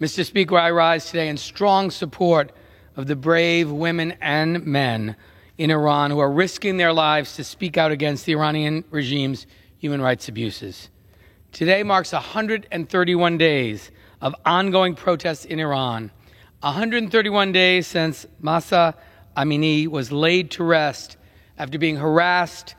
Mr. Speaker, I rise today in strong support of the brave women and men in Iran who are risking their lives to speak out against the Iranian regime's human rights abuses. Today marks 131 days of ongoing protests in Iran, 131 days since Mahsa Amini was laid to rest after being harassed,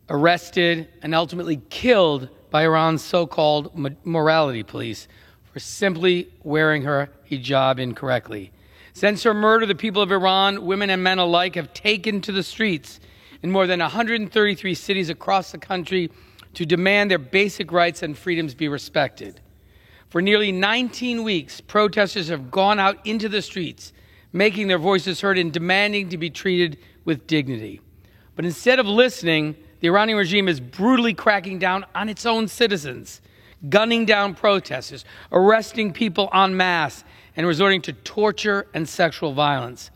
arrested, and ultimately killed by Iran's so-called morality police for simply wearing her hijab incorrectly. Since her murder, the people of Iran, women and men alike, have taken to the streets in more than 133 cities across the country to demand their basic rights and freedoms be respected. For nearly 19 weeks, protesters have gone out into the streets, making their voices heard and demanding to be treated with dignity. But instead of listening, the Iranian regime is brutally cracking down on its own citizens, gunning down protesters, arresting people en masse, and resorting to torture and sexual violence.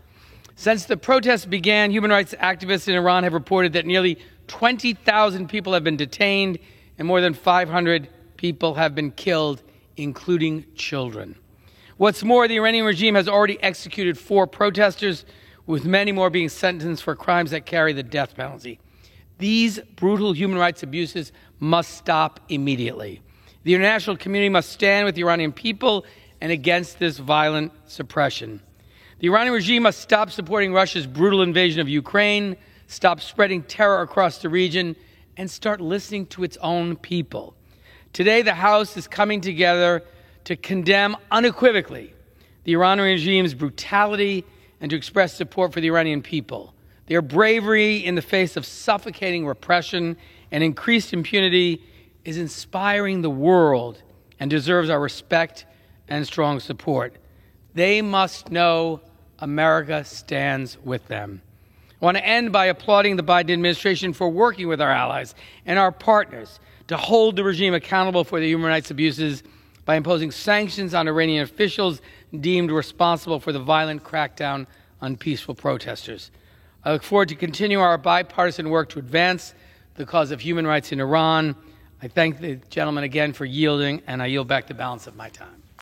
Since the protests began, human rights activists in Iran have reported that nearly 20,000 people have been detained and more than 500 people have been killed, including children. What's more, the Iranian regime has already executed 4 protesters, with many more being sentenced for crimes that carry the death penalty. These brutal human rights abuses must stop immediately. The international community must stand with the Iranian people and against this violent suppression. The Iranian regime must stop supporting Russia's brutal invasion of Ukraine, stop spreading terror across the region, and start listening to its own people. Today, the House is coming together to condemn unequivocally the Iranian regime's brutality and to express support for the Iranian people. Their bravery in the face of suffocating repression and increased impunity is inspiring the world and deserves our respect and strong support. They must know America stands with them. I want to end by applauding the Biden administration for working with our allies and our partners to hold the regime accountable for the human rights abuses by imposing sanctions on Iranian officials deemed responsible for the violent crackdown on peaceful protesters. I look forward to continuing our bipartisan work to advance the cause of human rights in Iran. I thank the gentleman again for yielding, and I yield back the balance of my time.